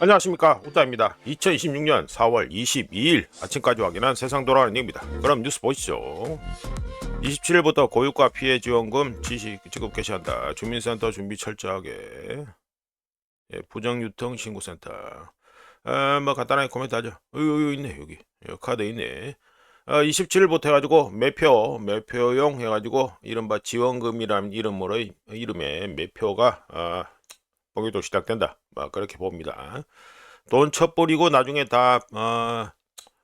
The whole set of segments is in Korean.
안녕하십니까, 우따입니다. 2026년 4월 22일 아침까지 확인한 세상 돌아가는 얘기입니다. 그럼 뉴스 보시죠. 27일부터 고유가 피해 지원금 지급 개시한다. 주민센터 준비 철저하게. 부정유통 신고센터. 뭐 간단하게 코멘트 하죠. 있네, 여기 카드 있네. 27일부터 해가지고 매표용 해가지고 이른바 지원금이라는 이름의 매표가 거기도 시작된다. 뭐 그렇게 봅니다. 돈 쳐버리고 나중에 다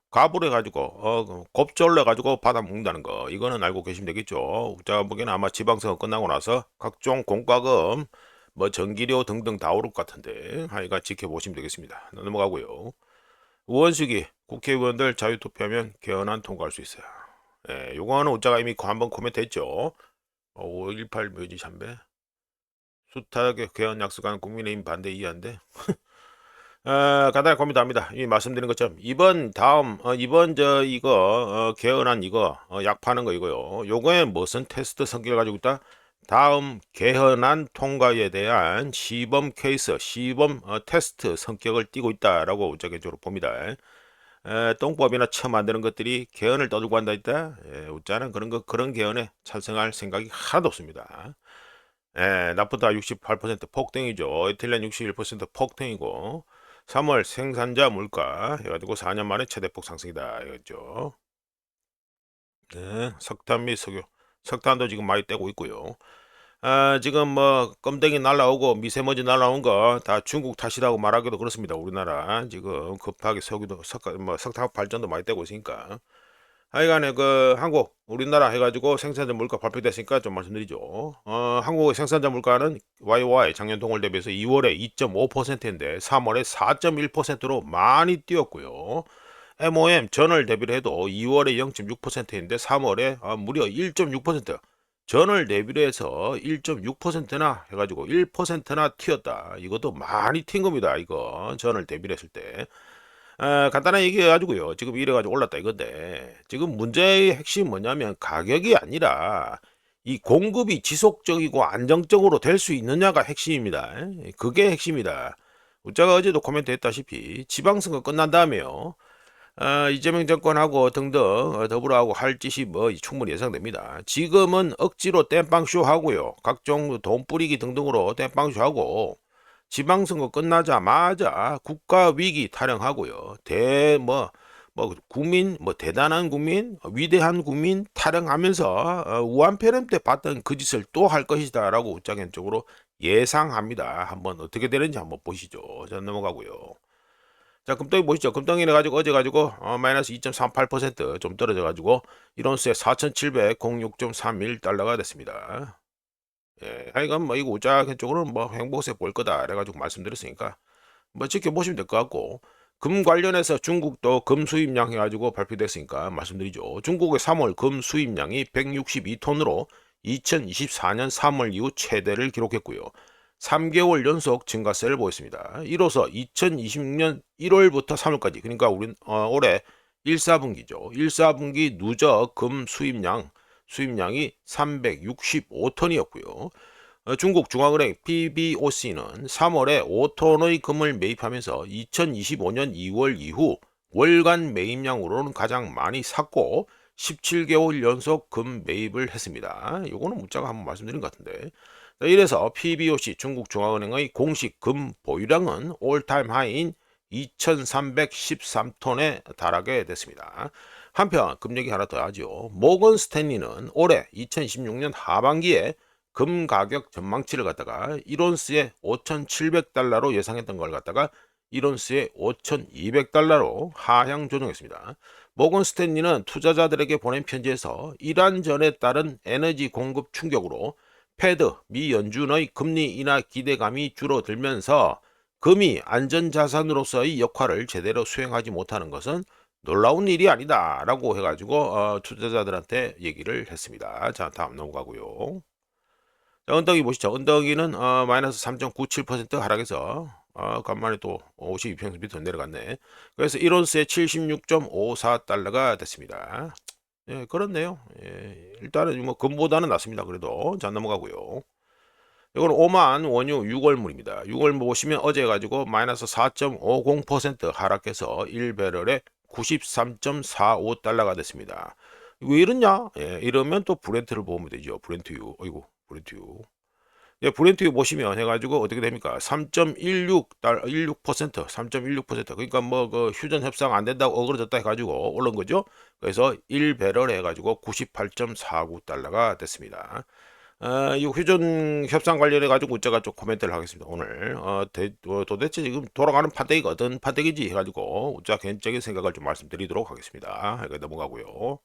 가불해 가지고 곱절내 가지고 받아 먹는다는 거, 이거는 알고 계시면 되겠죠. 제가 보기에는 아마 지방선거 끝나고 나서 각종 공과금 뭐 전기료 등등 다 오를 것 같은데 하여간 지켜보시면 되겠습니다. 넘어가고요. 우원식이 국회의원들 자유투표하면 개헌안 통과할 수 있어요. 예, 요거는 우자가 이미 한번 코멘트 했죠. 518 묘지 참배 숱하게 개헌 약속한 국민의힘 반대 이해한데 간단히 고민합니다. 이미 말씀드린 것처럼 이번 이거 개헌안 이거 약 파는 거 이거요. 요거에 무슨 테스트 성격을 가지고 있다? 다음 개헌안 통과에 대한 시범 케이스, 시범 테스트 성격을 띠고 있다라고 우자적으로 봅니다. 똥법이나 처음 만드는 것들이 개헌을 떠들고 한다 있다. 우자는 그런 개헌에 찬성할 생각이 하나도 없습니다. 나프타 68% 폭등이죠. 에틸렌 61% 폭등이고 3월 생산자 물가 해가지고 4년 만에 최대폭 상승이다 이거죠. 네, 석탄 및 석유, 석탄도 지금 많이 떼고 있고요. 지금 뭐 껌댕이 날라오고 미세먼지 날라온 거 다 중국 탓이라고 말하기도 그렇습니다. 우리나라 지금 급하게 석탄 발전도 많이 떼고 있으니까. 하여간에 한국 우리나라 해가지고 생산자 물가 발표됐으니까 좀 말씀드리죠. 한국의 생산자 물가는 YY 작년 동월 대비해서 2월에 2.5%인데 3월에 4.1%로 많이 뛰었고요. MOM 전월 대비를 해도 2월에 0.6%인데 3월에 무려 1.6%, 전월 대비를 해서 1.6%나 해가지고 1%나 튀었다. 이것도 많이 튄 겁니다. 이거 전월 대비를 했을 때. 간단하게 얘기해가지고요. 지금 이래가지고 올랐다 이건데, 지금 문제의 핵심이 뭐냐면 가격이 아니라 이 공급이 지속적이고 안정적으로 될 수 있느냐가 핵심입니다. 그게 핵심이다. 제가 어제도 코멘트 했다시피 지방선거 끝난 다음에요. 이재명 정권하고 등등 더불어하고 할 짓이 뭐 충분히 예상됩니다. 지금은 억지로 땜빵쇼 하고요. 각종 돈 뿌리기 등등으로 땜빵쇼 하고 지방선거 끝나자마자 국가위기 타령하고요. 국민, 대단한 국민, 위대한 국민 타령하면서 우한폐렴 때 봤던 그 짓을 또 할 것이다라고 우짜견적으로 예상합니다. 한번 어떻게 되는지 한번 보시죠. 자, 넘어가고요. 자, 금덩이 보시죠. 금덩이를 가지고 어제 가지고 마이너스 2.38%좀 떨어져 가지고 이론수에 4,706.31달러가 됐습니다. 하여간 뭐 이거 우짜견 쪽으로는 뭐 행보세 볼 거다 그래가지고 말씀드렸으니까 뭐 지켜보시면 될 것 같고, 금 관련해서 중국도 금 수입량 해가지고 발표됐으니까 말씀드리죠. 중국의 3월 금 수입량이 162톤으로 2024년 3월 이후 최대를 기록했고요. 3개월 연속 증가세를 보였습니다. 이로써 2026년 1월부터 3월까지, 그러니까 우린 올해 1사분기죠. 1사분기 누적 금 수입량이 365톤이었고요. 중국 중앙은행 PBOC는 3월에 5톤의 금을 매입하면서 2025년 2월 이후 월간 매입량으로는 가장 많이 샀고 17개월 연속 금 매입을 했습니다. 요거는 문자가 한번 말씀드린 것 같은데, 이래서 PBOC 중국 중앙은행의 공식 금 보유량은 올타임 하이인 2313톤에 달하게 됐습니다. 한편 금 얘기 하나 더 하죠. 모건 스탠리는 올해 2026년 하반기에 금 가격 전망치를 갖다가 1온스에 5,700달러로 예상했던 걸 갖다가 1온스에 5,200달러로 하향 조정했습니다. 모건 스탠리는 투자자들에게 보낸 편지에서 이란 전에 따른 에너지 공급 충격으로 패드, 미 연준의 금리 인하 기대감이 줄어들면서 금이 안전자산으로서의 역할을 제대로 수행하지 못하는 것은 놀라운 일이 아니다 라고 해가지고 투자자들한테 얘기를 했습니다. 자, 다음 넘어가고요. 자, 언덕이 보시죠. 언덕이는 마이너스 3.97% 하락해서 간만에 또 52평선 밑으로 내려갔네. 그래서 1온스에 76.54달러가 됐습니다. 예, 그렇네요. 예, 일단은 뭐 금보다는 낫습니다. 그래도 자, 넘어가고요. 이건 오만 원유 6월물입니다. 6월물 보시면 어제 가지고 마이너스 4.50% 하락해서 1배럴에 93.45달러가 됐습니다. 왜 이러냐? 예, 이러면 또 브렌트를 보면 되죠. 브렌트유. 어이구, 브렌트유. 예, 브렌트유 보시면 해가지고 어떻게 됩니까? 3.16% 3.16%. 그러니까 뭐 그 휴전 협상 안 된다고 어그러졌다 해가지고 올른 거죠. 그래서 1배럴 해가지고 98.49달러가 됐습니다. 이 휴전 협상 관련해 가지고 제가 좀 코멘트를 하겠습니다. 오늘 도대체 지금 돌아가는 판때기가 어떤 판때기지 해가지고 제가 개인적인 생각을 좀 말씀드리도록 하겠습니다. 이거 넘어가고요.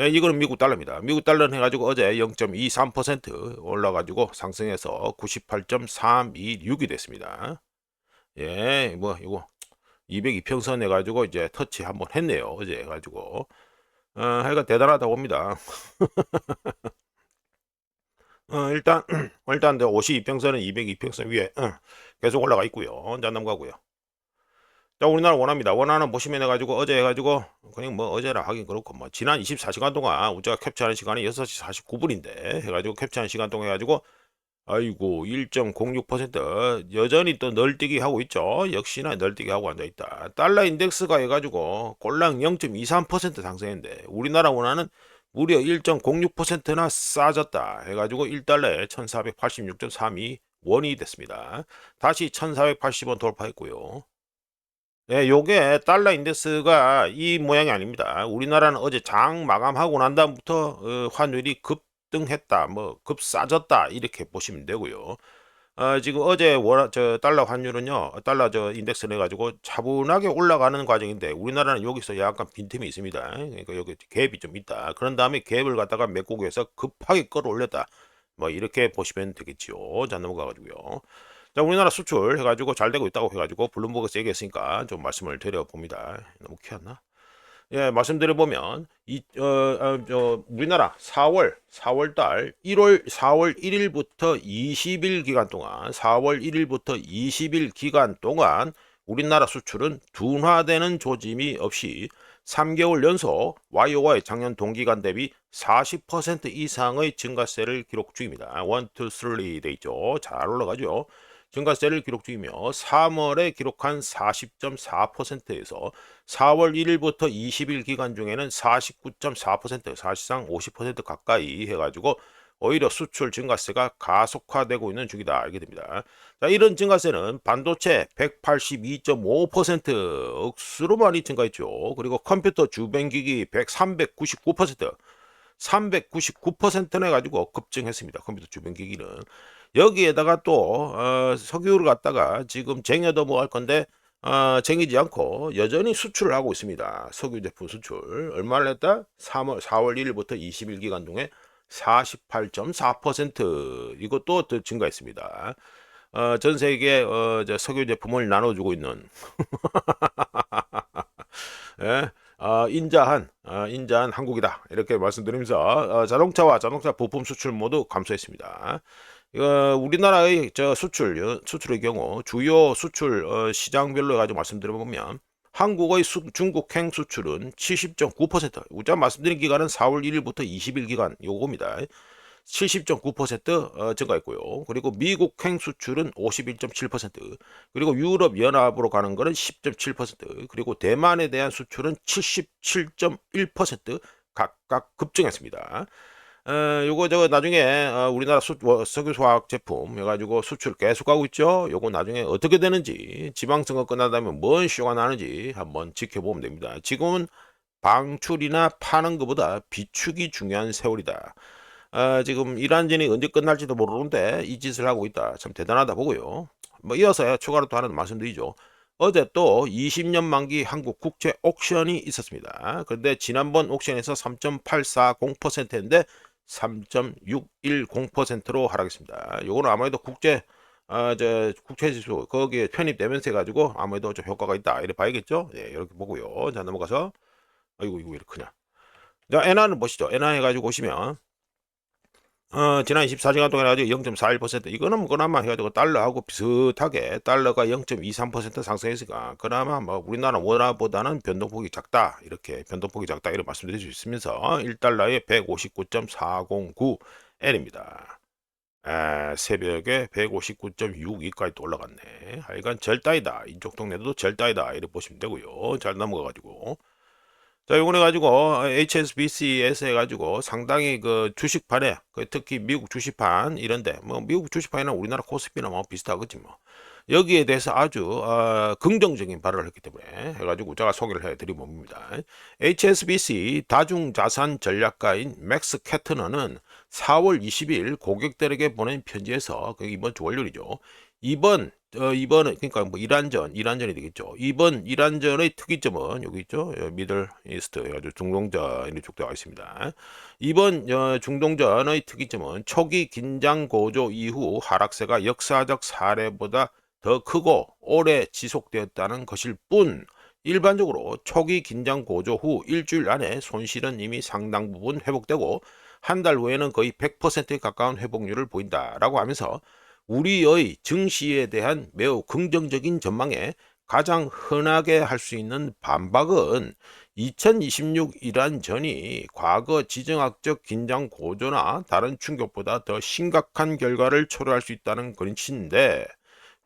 예, 이거는 미국 달러입니다. 미국 달러는 해가지고 어제 0.23% 올라가지고 상승해서 98.326이 됐습니다. 예, 뭐 이거 202평선 해가지고 이제 터치 한번 했네요. 어제 해가지고 하여간 대단하다고 봅니다. 일단 일단 52평선은 202평선 위에 계속 올라가 있고요. 자 넘어가고요. 자 우리나라 원화입니다. 원화는 보시면 해가지고 어제 해가지고 그냥 뭐 어제라 하긴 그렇고 뭐 지난 24시간 동안 우리가 캡처하는 시간이 6시 49분인데 해가지고 캡처하는 시간 동안 해가지고 아이고 1.06% 여전히 또 널뛰기 하고 있죠. 역시나 널뛰기 하고 앉아있다. 달러 인덱스가 해가지고 꼴랑 0.23% 상승했는데 우리나라 원화는 무려 1.06%나 싸졌다 해가지고 1달러에 1486.32 원이 됐습니다. 다시 1480원 돌파했고요. 네, 요게 달러 인덱스가 이 모양이 아닙니다. 우리나라는 어제 장 마감하고 난 다음부터 환율이 급등했다, 뭐 급싸졌다 이렇게 보시면 되고요. 지금 어제 달러 환율은요, 달러 인덱스 내 가지고 차분하게 올라가는 과정인데 우리나라는 여기서 약간 빈틈이 있습니다. 그러니까 여기 갭이 좀 있다. 그런 다음에 갭을 갖다가 메꾸고해서 급하게 끌어올렸다. 뭐 이렇게 보시면 되겠지요. 자 넘어가 가지고요. 자 우리나라 수출 해가지고 잘 되고 있다고 해가지고 블룸버그에서 얘기했으니까 좀 말씀을 드려봅니다. 너무 키웠나? 예, 말씀드려보면 우리나라 4월 1일부터 20일 기간 동안 4월 1일부터 20일 기간 동안 우리나라 수출은 둔화되는 조짐이 없이 3개월 연속 YOY 작년 동기간 대비 40% 이상의 증가세를 기록 중입니다. 1, 2, 3 돼 있죠. 잘 올라가죠. 증가세를 기록 중이며 3월에 기록한 40.4%에서 4월 1일부터 20일 기간 중에는 49.4% 사실상 50% 가까이 해가지고 오히려 수출 증가세가 가속화되고 있는 중이다 알게 됩니다. 자, 이런 증가세는 반도체 182.5% 억수로 많이 증가했죠. 그리고 컴퓨터 주변기기 399% 399%나 가지고 급증했습니다. 컴퓨터 주변기기는 여기에다가 또 석유를 갖다가 지금 쟁여도 뭐 할 건데 쟁이지 않고 여전히 수출을 하고 있습니다. 석유 제품 수출 얼마를 했다? 4월 1일부터 20일 기간 동에 48.4% 이것도 더 증가했습니다. 전 세계 석유 제품을 나눠주고 있는 예? 인자한 한국이다 이렇게 말씀드리면서 자동차와 자동차 부품 수출 모두 감소했습니다. 우리나라의 수출의 경우 주요 수출 시장별로 가지고 말씀드려보면 한국의 중국행 수출은 70.9%, 우리가 말씀드린 기간은 4월 1일부터 20일 기간 요겁니다. 70.9% 증가했고요. 그리고 미국행 수출은 51.7%, 그리고 유럽 연합으로 가는 거는 10.7%, 그리고 대만에 대한 수출은 77.1% 각각 급증했습니다. 요거 나중에 우리나라 석유 화학 제품 해가지고 수출 계속하고 있죠. 요거 나중에 어떻게 되는지 지방선거 끝나다면 뭔 쇼가 나는지 한번 지켜보면 됩니다. 지금은 방출이나 파는 것보다 비축이 중요한 세월이다. 지금 이란전이 언제 끝날지도 모르는데 이 짓을 하고 있다. 참 대단하다 보고요. 뭐 이어서 추가로 또 하나 말씀드리죠. 어제 또 20년 만기 한국 국채 옥션이 있었습니다. 그런데 지난번 옥션에서 3.840%인데 3.610%로 하락했습니다. 요거는 아무래도 국채지수 거기에 편입되면서 해가지고 아무래도 좀 효과가 있다 이렇게 봐야겠죠. 예, 이렇게 보고요. 자 넘어가서 아이고 이거 왜 이렇게 크냐. 자 엔화는 보시죠. 엔화 해가지고 보시면 지난 24시간 동안 해가지고 0.41% 이거는 그나마 해가지고 달러하고 비슷하게 달러가 0.23% 상승했으니까 그나마 뭐 우리나라 원화보다는 변동폭이 작다 이렇게 변동폭이 작다 이렇게 말씀드릴 수 있으면서 1달러에 159.409엔입니다. 새벽에 159.62까지 또 올라갔네. 하여간 절따이다. 이쪽 동네도 절따이다. 이렇게 보시면 되고요. 잘 넘어가가지고. 자, 요번에 가지고 HSBC에서 해가지고 상당히 그 주식판에 특히 미국 주식판 이런데 뭐 미국 주식판이나 우리나라 코스피나 뭐 비슷하겠지 뭐 여기에 대해서 아주 긍정적인 발언을 했기 때문에 해가지고 제가 소개를 해드리고 봅니다. HSBC 다중자산 전략가인 맥스 캐트너는 4월 20일 고객들에게 보낸 편지에서 이번 주 월요일이죠. 이번은 그러니까 뭐 이란전이 되겠죠. 이번 이란전의 특이점은 여기 있죠. 미들 이스트 아주 중동전 이쪽 되어 있습니다. 이번 중동전의 특이점은 초기 긴장 고조 이후 하락세가 역사적 사례보다 더 크고 오래 지속되었다는 것일 뿐 일반적으로 초기 긴장 고조 후 일주일 안에 손실은 이미 상당 부분 회복되고 한 달 후에는 거의 100%에 가까운 회복률을 보인다라고 하면서 우리의 증시에 대한 매우 긍정적인 전망에 가장 흔하게 할 수 있는 반박은 2026 이란전이 과거 지정학적 긴장 고조나 다른 충격보다 더 심각한 결과를 초래할 수 있다는 것인데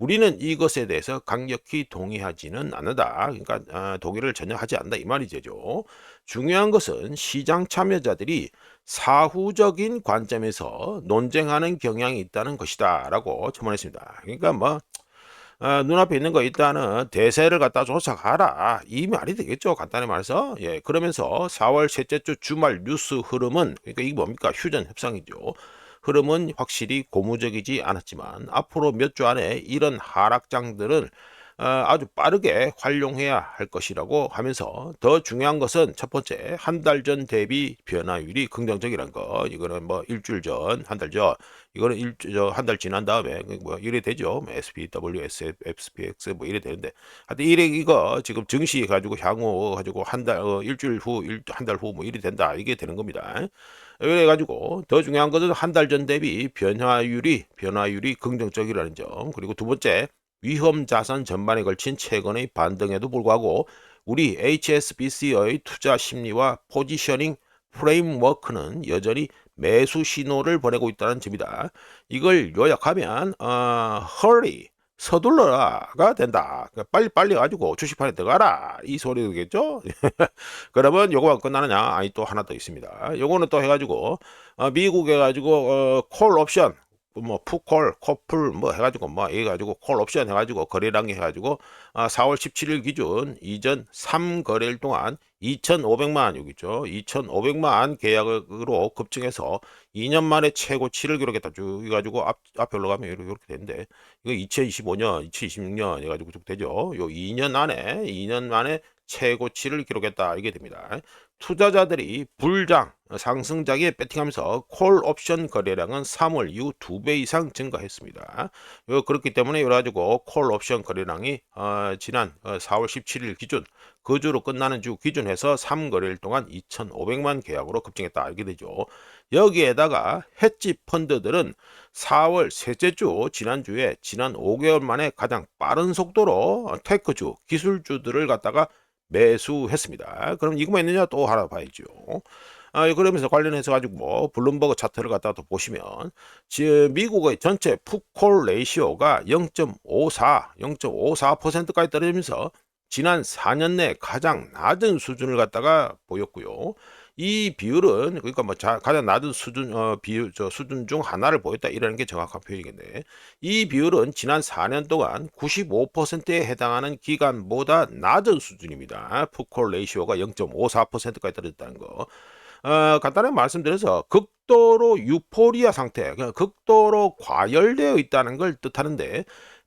우리는 이것에 대해서 강력히 동의하지는 않는다. 그러니까 동의를 전혀 하지 않는다 이 말이죠. 중요한 것은 시장 참여자들이 사후적인 관점에서 논쟁하는 경향이 있다는 것이다 라고 첨언했습니다. 그러니까 뭐 눈앞에 있는 거 일단은 대세를 갖다 쫓아가라 이 말이 되겠죠. 간단히 말해서 그러면서 4월 셋째 주 주말 뉴스 흐름은 그러니까 이게 뭡니까 휴전 협상이죠. 흐름은 확실히 고무적이지 않았지만 앞으로 몇 주 안에 이런 하락장들은 아주 빠르게 활용해야 할 것이라고 하면서 더 중요한 것은 첫 번째 한 달 전 대비 변화율이 긍정적이라는 거. 이거는 뭐 일주일 전, 한 달 전, 이거는 한 달 지난 다음에 뭐 이래 되죠. SPW, SPX 뭐 이래 되는데 하여튼 이거 지금 증시 가지고 향후 가지고 한 달 일주일 후, 한 달 후 뭐 이래 된다 이게 되는 겁니다. 그래가지고 더 중요한 것은 한 달 전 대비 변화율이 긍정적이라는 점. 그리고 두 번째 위험 자산 전반에 걸친 최근의 반등에도 불구하고 우리 HSBC의 투자 심리와 포지셔닝 프레임워크는 여전히 매수 신호를 보내고 있다는 점이다. 이걸 요약하면 hurry 서둘러라가 된다. 빨리 가지고 주식판에 들어가라 이 소리겠죠. 그러면 요거만 끝나느냐? 아니 또 하나 더 있습니다. 요거는 또 해가지고 미국 해가지고 콜 옵션 뭐 푸콜, 코풀 뭐 해가지고 뭐 해가지고 콜 옵션 해가지고 거래량이 해가지고 4월 17일 기준 이전 3거래일 동안 2,500만 여기 있죠. 2,500만 계약으로 급증해서 2년 만에 최고치를 기록했다. 쭉 해가지고 앞에 올라가면 이렇게 되는데 이거 2025년, 2026년 해가지고 쭉 되죠. 요 2년 만에 최고치를 기록했다 이게 됩니다. 투자자들이 불장 상승장에 배팅하면서 콜 옵션 거래량은 3월 이후 2배 이상 증가했습니다. 그렇기 때문에 이래가지고 콜 옵션 거래량이 지난 4월 17일 기준 그 주로 끝나는 주 기준해서 3거래일 동안 2,500만 계약으로 급증했다 이렇게 되죠. 여기에다가 헤지 펀드들은 4월 셋째 주 지난주에 지난 5개월 만에 가장 빠른 속도로 테크주 기술주들을 갖다가 매수했습니다. 그럼 이거만 있느냐 또 하나 봐야죠. 그러면서 관련해서 가지고 뭐 블룸버그 차트를 갖다 또 보시면 지금 미국의 전체 풋콜 레이시오가 0.54%까지 떨어지면서 지난 4년 내 가장 낮은 수준을 갖다가 보였고요. 이 비율은 그러니까 뭐 가장 낮은 수준 비율 수준 중 하나를 보였다 이라는 게 정확한 표현이겠네. 이 비율은 지난 4년 동안 95%에 해당하는 기간보다 낮은 수준입니다. 풋콜 레이시오가 0.54%까지 떨어졌다는 거. 간단하게 말씀드려서 극도로 유포리아 상태, 그냥 극도로 과열되어 있다는 걸 뜻하는데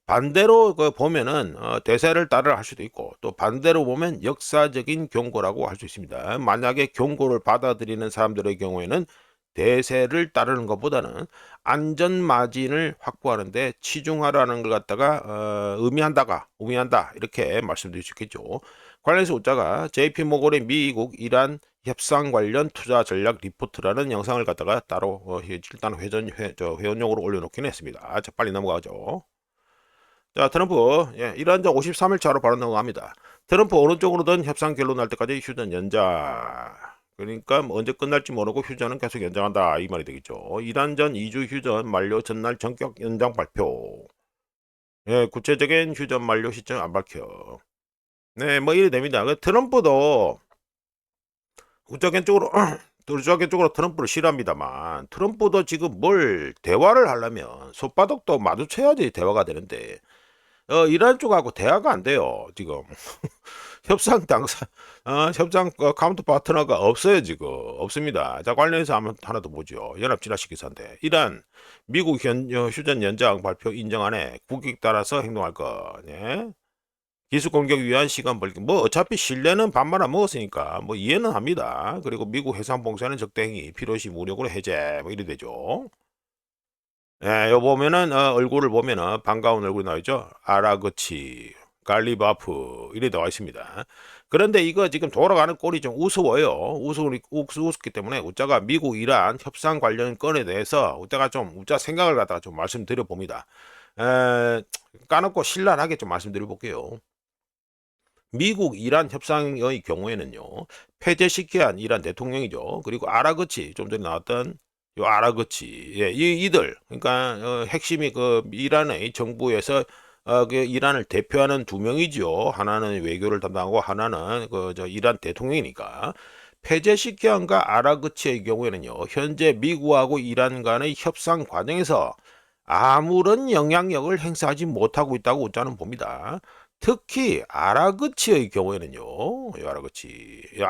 반대로 보면은 대세를 따르라 할 수도 있고 또 반대로 보면 역사적인 경고라고 할 수 있습니다. 만약에 경고를 받아들이는 사람들의 경우에는 대세를 따르는 것보다는 안전 마진을 확보하는데 치중하라는 걸 갖다가 의미한다 이렇게 말씀드릴 수 있겠죠. 관련해서 웃자가 JP 모건의 미국 이란 협상 관련 투자 전략 리포트라는 영상을 갖다가 따로 일단 회원용으로 올려놓긴 했습니다. 자, 빨리 넘어가죠. 자, 트럼프 이란전 53일 차로 바로 넘어갑니다. 트럼프 어느 쪽으로든 협상 결론 날 때까지 휴전 연장. 그러니까 뭐 언제 끝날지 모르고 휴전은 계속 연장한다 이 말이 되겠죠. 이란 전 2주 휴전 만료 전날 전격 연장 발표. 예, 구체적인 휴전 만료 시점 안 밝혀. 네, 뭐 이래 됩니다. 트럼프도 우짜겐쪽으로 우짜겐쪽으로 트럼프를 싫어합니다만 트럼프도 지금 뭘 대화를 하려면 손바닥도 마주쳐야지 대화가 되는데 이란 쪽하고 대화가 안 돼요 지금. 협상 당사 협상 카운터 파트너가 없어요 지금. 없습니다. 자, 관련해서 한번 하나 더 보죠. 연합진화식 기사인데 이란 미국 휴전 연장 발표 인정 안에 국익 따라서 행동할 거. 네? 기술 공격 위한 시간 벌기. 뭐 어차피 신뢰는 반만 안 먹었으니까 뭐 이해는 합니다. 그리고 미국 해상 봉쇄는 적대행위, 필요시 무력으로 해제 뭐 이래 되죠. 예, 요 보면은 얼굴을 보면은 반가운 얼굴이 나오죠. 아라그치, 갈리바프 이래 나와 있습니다. 그런데 이거 지금 돌아가는 꼴이 좀 우스워요. 우습기 때문에 우짜가 미국 이란 협상 관련 건에 대해서 우짜가 좀 우짜 생각을 갖다가 좀 말씀드려 봅니다. 까놓고 신랄하게 좀 말씀드려 볼게요. 미국 이란 협상의 경우에는요, 폐쇄시켜야 한 이란 대통령이죠. 그리고 아라그치, 좀 전에 나왔던 요 아라그치, 예, 이들, 그러니까 핵심이 그 이란의 정부에서 그 이란을 대표하는 두 명이죠. 하나는 외교를 담당하고 하나는 그 저 이란 대통령이니까. 폐쇄시켜한과 아라그치의 경우에는요, 현재 미국하고 이란 간의 협상 과정에서 아무런 영향력을 행사하지 못하고 있다고 우짜는 봅니다. 특히 아라그치의 경우에는요. 이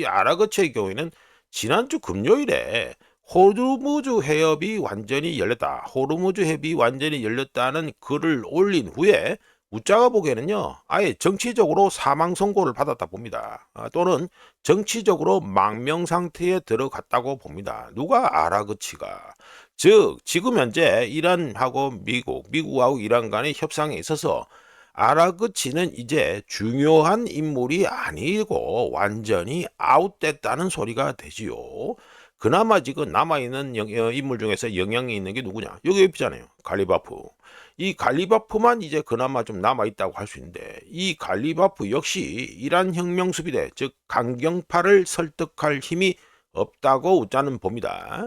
아라그치의 경우에는 지난주 금요일에 호르무즈 해협이 완전히 열렸다. 호르무즈 해협이 완전히 열렸다는 글을 올린 후에 우짜가 보기에는요. 아예 정치적으로 사망 선고를 받았다 봅니다. 또는 정치적으로 망명 상태에 들어갔다고 봅니다. 누가 아라그치가. 즉 지금 현재 이란하고 미국하고 이란 간의 협상에 있어서 아라그치는 이제 중요한 인물이 아니고 완전히 아웃됐다는 소리가 되지요. 그나마 지금 남아있는 인물 중에서 영향이 있는 게 누구냐? 여기 옆이잖아요. 갈리바프. 이 갈리바프만 이제 그나마 좀 남아있다고 할 수 있는데 이 갈리바프 역시 이란 혁명수비대 즉 강경파를 설득할 힘이 없다고 우짜는 봅니다.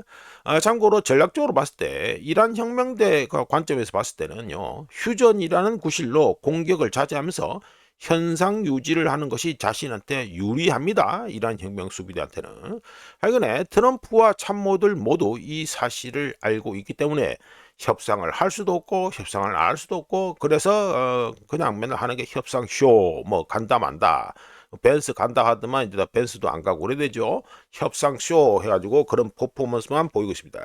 참고로 전략적으로 봤을 때 이란 혁명대 관점에서 봤을 때는요. 휴전이라는 구실로 공격을 자제하면서 현상 유지를 하는 것이 자신한테 유리합니다. 이란 혁명 수비대한테는. 하여간에 트럼프와 참모들 모두 이 사실을 알고 있기 때문에 협상을 할 수도 없고 협상을 안 할 수도 없고 그래서 그냥 맨날 하는 게 협상 쇼 뭐 간다 만다. 벤스 간다 하더만 이제 벤스도 안 가고 오래되죠. 협상쇼 해가지고 그런 퍼포먼스만 보이고 있습니다.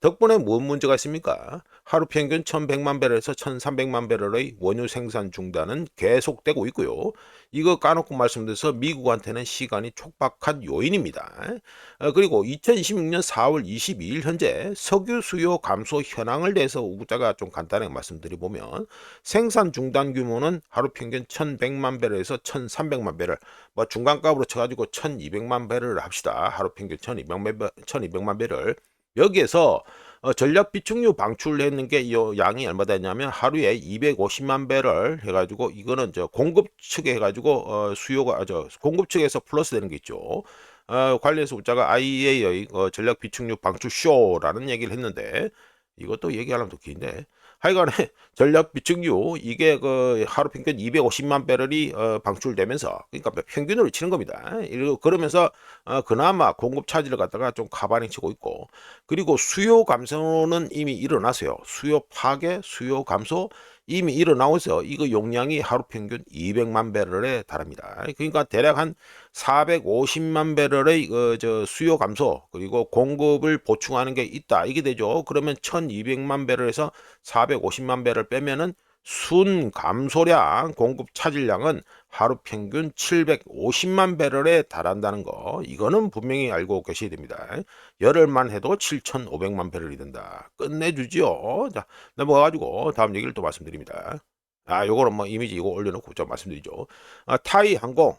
덕분에 뭔 문제가 있습니까? 하루 평균 1100만 배럴에서 1300만 배럴의 원유 생산 중단은 계속되고 있고요. 이거 까놓고 말씀드려서 미국한테는 시간이 촉박한 요인입니다. 그리고 2026년 4월 22일 현재 석유 수요 감소 현황을 대해서 우자가 좀 간단하게 말씀드려보면 생산 중단 규모는 하루 평균 1100만 배럴에서 1300만 배럴 뭐 중간값으로 쳐가지고 1200만 배럴을 합시다. 하루 평균 1200만 배럴. 여기에서 전략 비축유 방출했는 게 이 양이 얼마 되냐면 하루에 250만 배럴 해가지고 이거는 저 공급 측에 해가지고 수요가 공급 측에서 플러스 되는 게 있죠. 관련해서 우자가 IEA의 전략 비축유 방출 쇼라는 얘기를 했는데 이것도 얘기하려면 더 긴데 하여간에 전략 비축유 이게 그 하루 평균 250만 배럴이 방출되면서 그러니까 평균으로 치는 겁니다. 그러면서 그나마 공급 차질을 갖다가 좀 가반히 치고 있고 그리고 수요 감소는 이미 일어났어요. 수요 파괴, 수요 감소 이미 일어나면서 이거 용량이 하루 평균 200만 배럴에 달합니다. 그러니까 대략 한 450만 배럴의 수요 감소 그리고 공급을 보충하는 게 있다. 이게 되죠. 그러면 1200만 배럴에서 450만 배럴 빼면은 순 감소량 공급 차질량은 하루 평균 750만 배럴에 달한다는 거 이거는 분명히 알고 계셔야 됩니다. 열흘만 해도 7,500만 배럴이 된다. 끝내주지요. 자, 넘어가가지고 다음 얘기를 또 말씀드립니다. 요거는 뭐 이미지 이거 올려놓고 좀 말씀드리죠. 타이항공,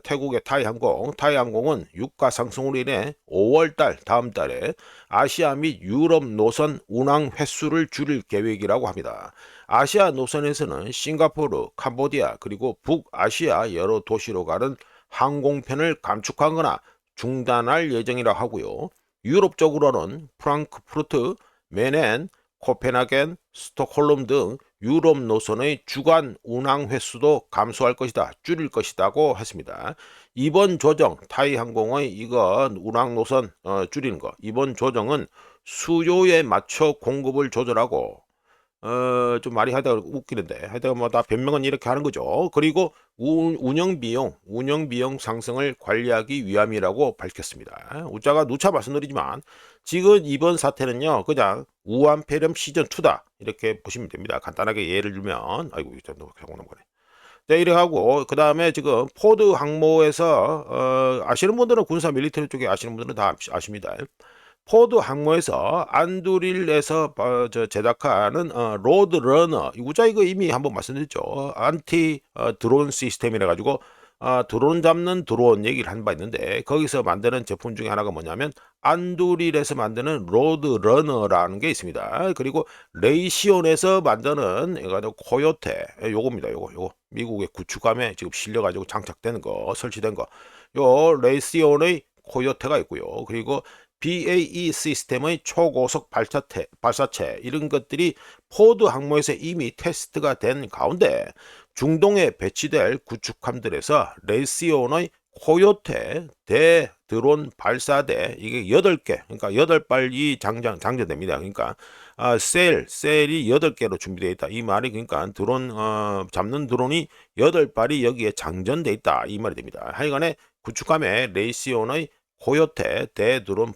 태국의 타이항공은 유가 상승으로 인해 5월달 다음 달에 아시아 및 유럽 노선 운항 횟수를 줄일 계획이라고 합니다. 아시아 노선에서는 싱가포르, 캄보디아 그리고 북아시아 여러 도시로 가는 항공편을 감축하거나 중단할 예정이라 하고요. 유럽 쪽으로는 프랑크푸르트, 메넨, 코펜하겐, 스톡홀름 등 유럽 노선의 주간 운항 횟수도 감소할 것이다, 줄일 것이다고 했습니다. 이번 조정, 타이항공의 이건 운항 노선 줄이는 거. 이번 조정은 수요에 맞춰 공급을 조절하고 좀 말이 하다가 웃기는데 하여튼 뭐 다 변명은 이렇게 하는 거죠. 그리고 운영 비용 상승을 관리하기 위함이라고 밝혔습니다. 우자가 누차 말씀드리지만 지금 이번 사태는요 그냥 우한폐렴 시즌 2다 이렇게 보시면 됩니다. 간단하게 예를 들면 아이고 이거 너무 경고는 네, 이래 하고 그 다음에 지금 포드 항모에서 아시는 분들은 군사 밀리터리 쪽에 아시는 분들은 다 아십니다. 포드 항모에서 안두릴에서 제작하는 로드러너 우자 이거 이미 한번 말씀드렸죠. 안티 드론 시스템이라 가지고 드론 잡는 드론 얘기를 한 바 있는데 거기서 만드는 제품 중에 하나가 뭐냐면 안두릴에서 만드는 로드러너라는 게 있습니다. 그리고 레이시온에서 만드는 이거 코요테 요겁니다. 요거 미국의 구축함에 지금 실려가지고 장착되는 거 설치된 거 요 레이시온의 코요테가 있고요. 그리고 BAE 시스템의 초고속 발사체 이런 것들이 포드 항모에서 이미 테스트가 된 가운데 중동에 배치될 구축함들에서 레시온의 코요테 대드론 발사대 이게 8개 그러니까 8발이 장전됩니다. 그러니까 셀이 8개로 준비되어 있다. 이 말이 그러니까 드론 잡는 드론이 8발이 여기에 장전돼 있다. 이 말이 됩니다. 하여간에 구축함에 레시온의 코요테 대드론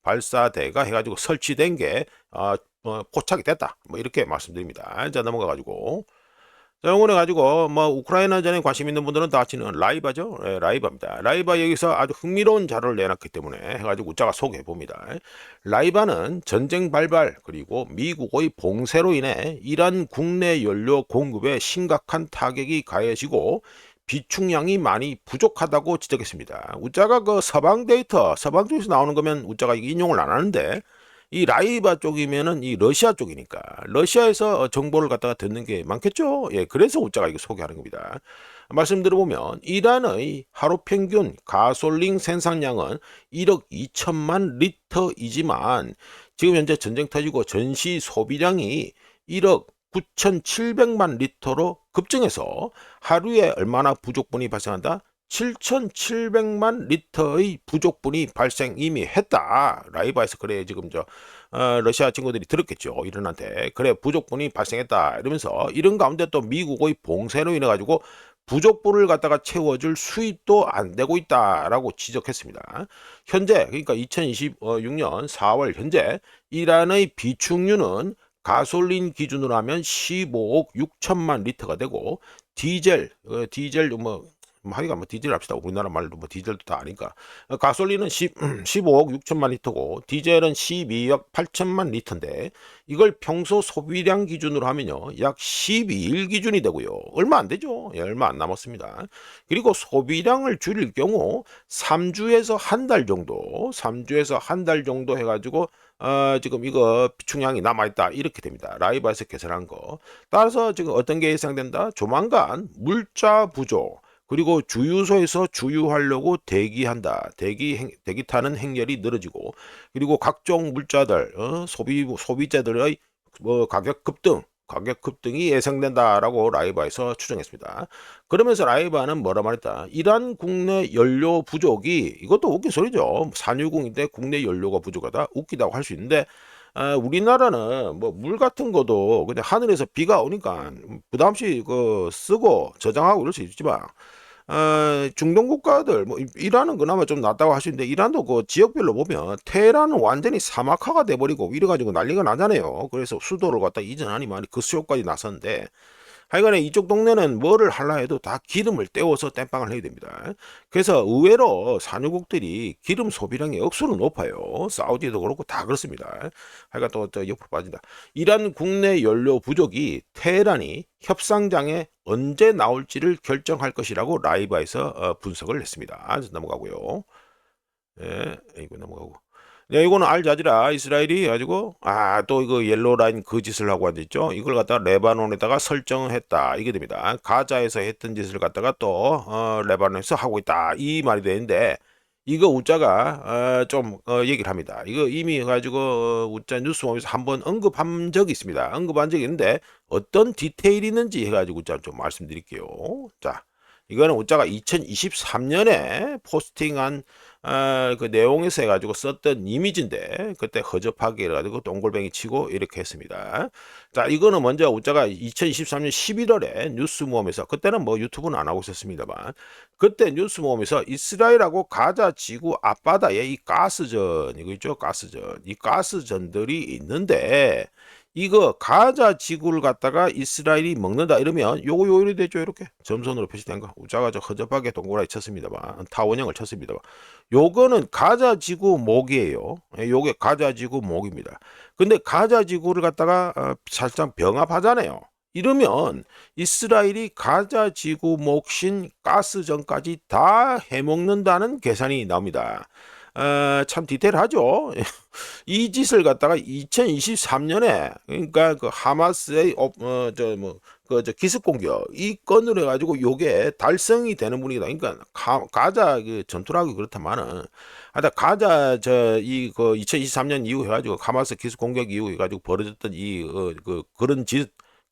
발사대가 해가지고 설치된 게 포착이 됐다. 뭐 이렇게 말씀드립니다. 자 넘어가가지고 자 요번에 가지고 뭐 우크라이나전에 관심 있는 분들은 다 아시는 라이바죠. 네, 라이바입니다. 라이바 여기서 아주 흥미로운 자료를 내놨기 때문에 해가지고 우자가 소개해 봅니다. 라이바는 전쟁 발발 그리고 미국의 봉쇄로 인해 이란 국내 연료 공급에 심각한 타격이 가해지고 비축량이 많이 부족하다고 지적했습니다. 우자가 그 서방 쪽에서 나오는 거면 우자가 인용을 안 하는데 이 라이바 쪽이면은 이 러시아 쪽이니까 러시아에서 정보를 갖다가 듣는 게 많겠죠. 예, 그래서 우자가 이거 소개하는 겁니다. 말씀 들어보면 이란의 하루 평균 가솔린 생산량은 1억 2천만 리터이지만 지금 현재 전쟁 터지고 전시 소비량이 1억 9,700만 리터로 급증해서 하루에 얼마나 부족분이 발생한다? 7,700만 리터의 부족분이 발생 이미 했다. 라이바에서 그래 지금 러시아 친구들이 들었겠죠. 이런한테 그래 부족분이 발생했다. 이러면서 이런 가운데 또 미국의 봉쇄로 인해 가지고 부족분을 갖다가 채워줄 수입도 안 되고 있다라고 지적했습니다. 현재 그러니까 2026년 4월 현재 이란의 비축유는 가솔린 기준으로 하면 15억 6천만 리터가 되고 디젤 하여간 디젤 합시다. 우리나라 말로 디젤도 다 아니까. 가솔린은 15억 6천만 리터고 디젤은 12억 8천만 리터인데 이걸 평소 소비량 기준으로 하면요. 약 12일 기준이 되고요. 얼마 안 되죠. 예, 얼마 안 남았습니다. 그리고 소비량을 줄일 경우 3주에서 한 달 정도 해가지고 지금 이거 비축량이 남아있다 이렇게 됩니다. 라이바에서 계산한 거. 따라서 지금 어떤 게 예상된다? 조만간 물자 부족 그리고 주유소에서 주유하려고 대기한다. 대기 타는 행렬이 늘어지고 그리고 각종 물자들 소비자들의 가격 급등이 예상된다라고 라이바에서 추정했습니다. 그러면서 라이바는 뭐라 말했다. 이란 국내 연료 부족이 이것도 웃긴 소리죠. 산유국인데 국내 연료가 부족하다. 웃기다고 할 수 있는데 우리나라는 뭐 물 같은 거도 그냥 하늘에서 비가 오니까 부담없이 쓰고 저장하고 이럴 수 있지만 중동 국가들 뭐 이란은 그나마 좀 낫다고 할 수 있는데 이란도 그 지역별로 보면 테헤란은 완전히 사막화가 돼버리고 이래가지고 난리가 나잖아요. 그래서 수도를 갖다 이전하니 많이 그 수요까지 나섰는데 하여간에 이쪽 동네는 뭐를 하려 해도 다 기름을 떼워서 땜빵을 해야 됩니다. 그래서 의외로 산유국들이 기름 소비량이 억수로 높아요. 사우디도 그렇고 다 그렇습니다. 하여간 또 옆으로 빠진다. 이란 국내 연료 부족이 테헤란이 협상장에 언제 나올지를 결정할 것이라고 라이바에서 분석을 했습니다. 넘어가고요. 예, 이거 넘어가고. 네, 이거는 알자지라 이스라엘이 가지고 또 이거 옐로우 라인 그 짓을 하고 앉았죠. 이걸 갖다가 레바논에다가 설정했다. 이게 됩니다. 가자에서 했던 짓을 갖다가 또 레바논에서 하고 있다. 이 말이 되는데 이거 우짜가 좀 얘기를 합니다. 이거 이미 가지고 우짜 뉴스홈에서 한번 언급한 적이 있습니다. 언급한 적이 있는데 어떤 디테일이 있는지 해가지고 우짜 좀 말씀드릴게요. 자, 이거는 우짜가 2023년에 포스팅한 그 내용에서 해가지고 썼던 이미지인데 그때 허접하게 해가지고 동글뱅이 치고 이렇게 했습니다. 자, 이거는 먼저 우짜가 2023년 11월에 뉴스 모험에서 그때는 뭐 유튜브는 안 하고 있었습니다만 그때 뉴스 모험에서 이스라엘하고 가자 지구 앞바다에 이 가스전 이거 있죠, 가스전 이 가스전들이 있는데 이거 가자 지구를 갖다가 이스라엘이 먹는다 이러면 요거 요일이 되죠. 이렇게 점선으로 표시된 거 우짜가 저 허접하게 동그라미 쳤습니다만 타원형을 쳤습니다만 요거는 가자 지구 목이에요. 요게 가자 지구 목입니다. 근데 가자 지구를 갖다가 살짝 병합하잖아요. 이러면 이스라엘이 가자 지구 몫인 가스전까지 다 해먹는다는 계산이 나옵니다. 참 디테일하죠. 이 짓을 갖다가 2023년에 그러니까 그 하마스의 저 기습 공격 이 건으로 해가지고 요게 달성이 되는 분위기다. 그러니까 가자 그 전투라고 그렇다마는 하여튼 가자 저 이 그 2023년 이후 해가지고 하마스 기습 공격 이후 해가지고 벌어졌던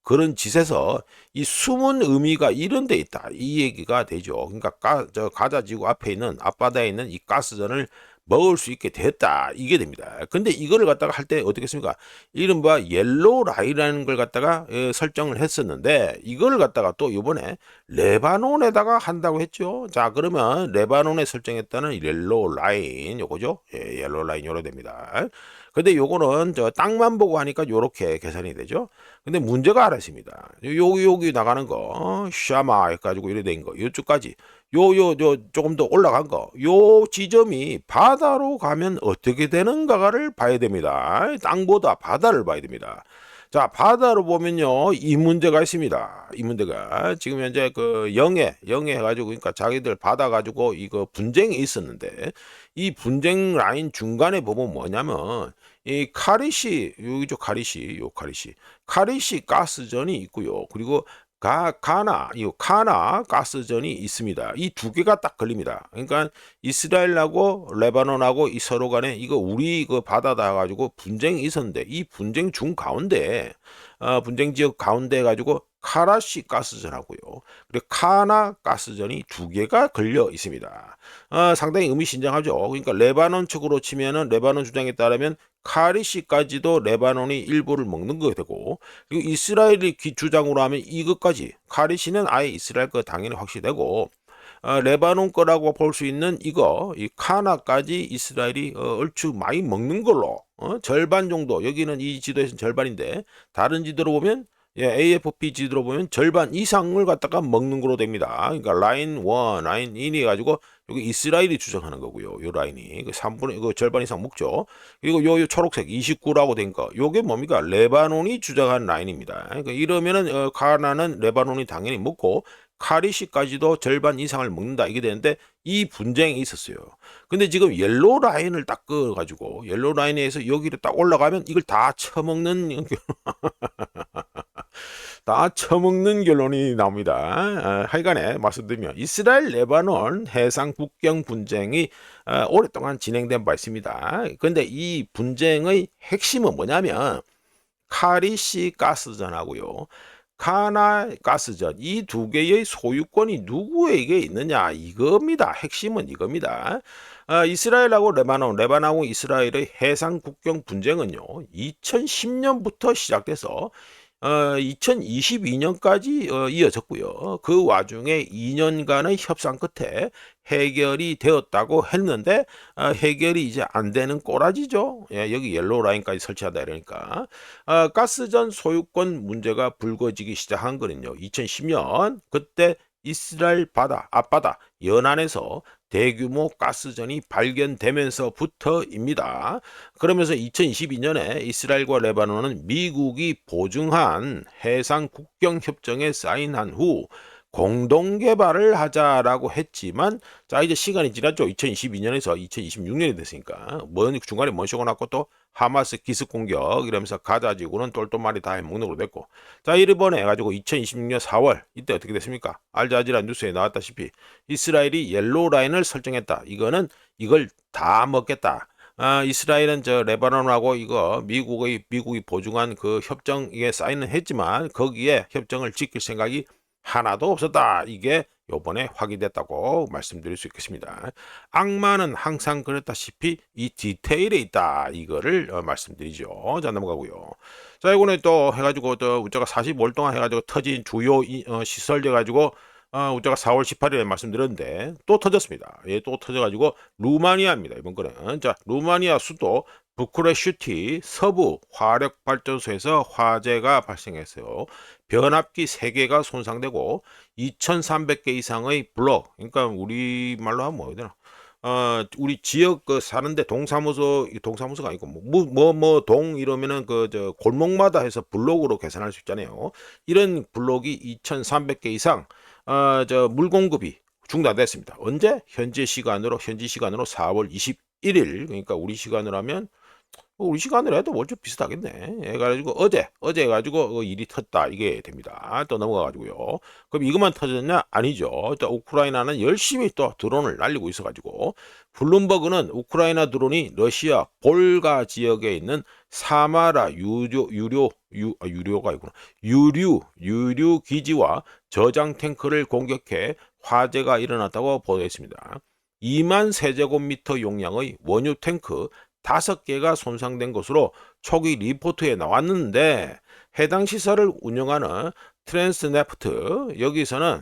그런 짓에서 이 숨은 의미가 이런 데 있다. 이 얘기가 되죠. 그러니까 저 가자 지구 앞에 있는 앞바다에 있는 이 가스전을 먹을 수 있게 됐다. 이게 됩니다. 근데 이거를 갖다가 할 때 어떻게 했습니까? 이른바 옐로우 라인이라는 걸 갖다가 설정을 했었는데 이걸 갖다가 또 이번에 레바논에다가 한다고 했죠. 자, 그러면 레바논에 설정했다는 옐로우 라인 요거죠. 예, 옐로우 라인 요로 됩니다. 근데 요거는 저 땅만 보고 하니까 요렇게 계산이 되죠. 근데 문제가 하나 있습니다. 여기 나가는 거 샤마 해가지고 이래 된 거 요쪽까지 요 조금 더 올라간 거 요 지점이 바다로 가면 어떻게 되는가를 봐야 됩니다. 땅보다 바다를 봐야 됩니다. 자, 바다로 보면요 이 문제가 있습니다. 이 문제가 지금 현재 그 영해 해가지고 그러니까 자기들 바다 가지고 이거 분쟁이 있었는데 이 분쟁 라인 중간에 보면 뭐냐면 이 카리시 여기죠. 카리시 가스전이 있고요. 그리고 가나 가스전이 있습니다. 이 두 개가 딱 걸립니다. 그러니까 이스라엘하고 레바논하고 이 서로 간에 이거 우리 그 바다다 가지고 분쟁이 있었는데 이 분쟁 중 가운데 분쟁 지역 가운데 가지고 카라시 가스전하고요. 그리고 카나 가스전이 두 개가 걸려 있습니다. 상당히 의미심장하죠. 그러니까 레바논 측으로 치면은 레바논 주장에 따르면 카리시까지도 레바논이 일부를 먹는 거 되고 그리고 이스라엘이 주장으로 하면 이것까지 카리시는 아예 이스라엘 거 당연히 확실되고 레바논 거라고 볼 수 있는 이 카나까지 이스라엘이 얼추 많이 먹는 걸로 절반 정도 여기는 이 지도에서는 절반인데 다른 지도로 보면 예, AFP 지도로 보면 절반 이상을 갖다가 먹는 거로 됩니다. 그러니까 라인 1, 라인 2 해가지고 여기 이스라엘이 주장하는 거고요. 요 라인이 그 3분의 그 절반 이상 먹죠. 그리고 요 초록색 29라고 된 거, 요게 뭡니까? 레바논이 주장한 라인입니다. 그러니까 이러면은 가나는 레바논이 당연히 먹고 카리시까지도 절반 이상을 먹는다 이게 되는데 이 분쟁이 있었어요. 근데 지금 옐로우 라인을 딱 그어가지고 옐로우 라인에서 여기를 딱 올라가면 이걸 다 처먹는 다 처먹는 결론이 나옵니다. 하여간에 말씀드리면 이스라엘 레바논 해상 국경 분쟁이 오랫동안 진행된 바 있습니다. 그런데 이 분쟁의 핵심은 뭐냐면 카리시 가스전하고요. 카나 가스전 이 두 개의 소유권이 누구에게 있느냐 이겁니다. 핵심은 이겁니다. 이스라엘하고 레바논하고 이스라엘의 해상 국경 분쟁은요 2010년부터 시작돼서 2022년까지 이어졌고요. 그 와중에 2년간의 협상 끝에 해결이 되었다고 했는데 해결이 이제 안 되는 꼬라지죠. 예, 여기 옐로우 라인까지 설치하다 이러니까 가스전 소유권 문제가 불거지기 시작한 거는요. 2010년 그때 이스라엘 앞바다 연안에서 대규모 가스전이 발견되면서부터입니다. 그러면서 2022년에 이스라엘과 레바논은 미국이 보증한 해상 국경 협정에 사인한 후 공동 개발을 하자라고 했지만 자 이제 시간이 지났죠. 2022년에서 2026년이 됐으니까 중간에 뭔 쇼가 났고 또 하마스 기습 공격 이러면서 가자 지구는 똘똘말이 다 해먹는 걸로 됐고, 자 이번에 해가지고 2026년 4월 이때 어떻게 됐습니까? 알자지라 뉴스에 나왔다시피 이스라엘이 옐로우 라인을 설정했다. 이거는 이걸 다 먹겠다. 이스라엘은 저 레바논하고 이거 미국이 보증한 그 협정에 사인은 했지만 거기에 협정을 지킬 생각이 하나도 없었다. 이게 요번에 확인됐다고 말씀드릴 수 있겠습니다. 악마는 항상 그랬다시피 이 디테일에 있다. 이거를 말씀드리죠. 자 넘어가고요. 자 이번에 또 해가지고 또 우자가 45일 동안 해가지고 터진 주요 시설 돼가지고 우자가 4월 18일에 말씀드렸는데 또 터졌습니다. 예, 또 터져가지고 루마니아입니다. 이번 거는 자 루마니아 수도 부쿠레슈티 서부 화력발전소에서 화재가 발생했어요. 변압기 3개가 손상되고 2,300개 이상의 블록, 그러니까 우리말로 하면 뭐야 되나? 우리 지역 그 사는데 동사무소가 아니고 동 이러면은 그 저 골목마다 해서 블록으로 계산할 수 있잖아요. 이런 블록이 2,300개 이상 저 물 공급이 중단됐습니다. 언제? 현지 시간으로 4월 21일, 그러니까 우리 시간으로 해도 뭐 좀 비슷하겠네. 해가지고 어제 해가지고 일이 텄다 이게 됩니다. 또 넘어가가지고요. 그럼 이것만 터졌냐? 아니죠. 또 우크라이나는 열심히 또 드론을 날리고 있어가지고 블룸버그는 우크라이나 드론이 러시아 볼가 지역에 있는 사마라 유류 기지와 저장 탱크를 공격해 화재가 일어났다고 보도했습니다. 2만 세제곱미터 용량의 원유 탱크 5개가 손상된 것으로 초기 리포트에 나왔는데 해당 시설을 운영하는 트랜스네프트 여기서는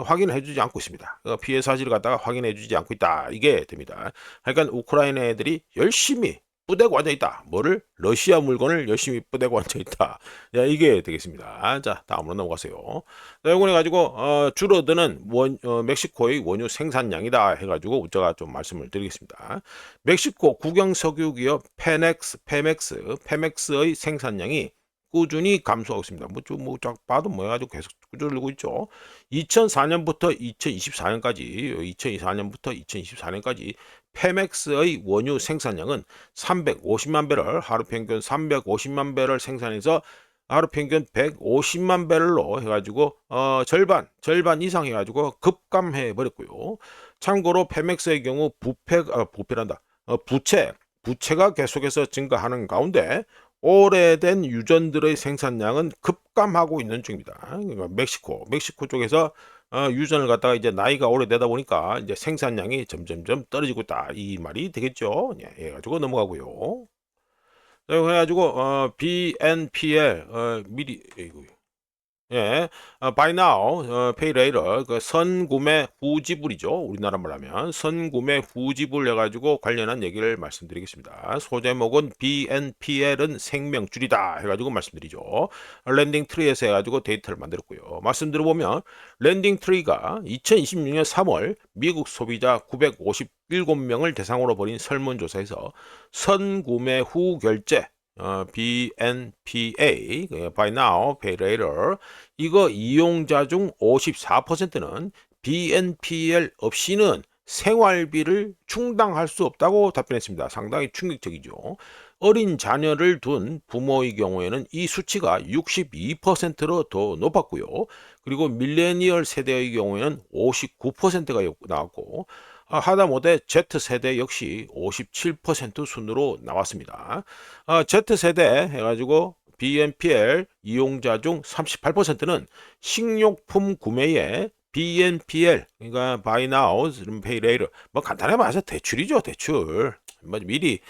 확인해 주지 않고 있습니다. 피해 사실을 갖다가 확인해 주지 않고 있다. 이게 됩니다. 그러니까 우크라이나 애들이 열심히 뿌대고 앉아 있다. 뭐를? 러시아 물건을 열심히 뿌대고 앉아 있다. 야, 이게 되겠습니다. 자, 다음으로 넘어가세요. 자, 이번에 가지고 줄어드는 멕시코의 원유 생산량이다 해가지고 우자가 좀 말씀을 드리겠습니다. 멕시코 국영 석유 기업 페맥스의 생산량이 꾸준히 감소하고 있습니다. 딱 봐도 뭐 해가지고 계속 꾸준히 있죠. 2004년부터 2024년까지 페맥스의 원유 생산량은 350만 배럴, 하루 평균 350만 배럴 생산해서 하루 평균 150만 배럴로 해가지고 절반 이상 해가지고 급감해 버렸고요. 참고로 페맥스의 경우 부채가 계속해서 증가하는 가운데 오래된 유전들의 생산량은 급감하고 있는 중입니다. 그러니까 멕시코 쪽에서 유전을 갖다가 이제 나이가 오래되다 보니까 이제 생산량이 점점점 떨어지고 있다. 이 말이 되겠죠. 예, 해가지고 넘어가고요. 해가지고 BNPL 미리 예, buy now, pay later, 그 선구매 후지불이죠. 우리나라 말하면 선구매 후지불 해가지고 관련한 얘기를 말씀드리겠습니다. 소제목은 BNPL은 생명줄이다 해가지고 말씀드리죠. 랜딩 트리에서 해가지고 데이터를 만들었고요. 말씀드려보면 랜딩 트리가 2026년 3월 미국 소비자 957명을 대상으로 벌인 설문조사에서 선구매 후 결제 BNPA, Buy Now, Pay Later, 이거 이용자 중 54%는 BNPL 없이는 생활비를 충당할 수 없다고 답변했습니다. 상당히 충격적이죠. 어린 자녀를 둔 부모의 경우에는 이 수치가 62%로 더 높았고요. 그리고 밀레니얼 세대의 경우에는 59%가 나왔고, 하다못해 Z세대 역시 57% 순으로 나왔습니다. Z세대 해가지고 BNPL 이용자 중 38%는 식료품 구매에 BNPL, 그러니까 Buy Now, Pay Later, 뭐 간단하게 말해서 대출이죠, 대출. 뭐 미리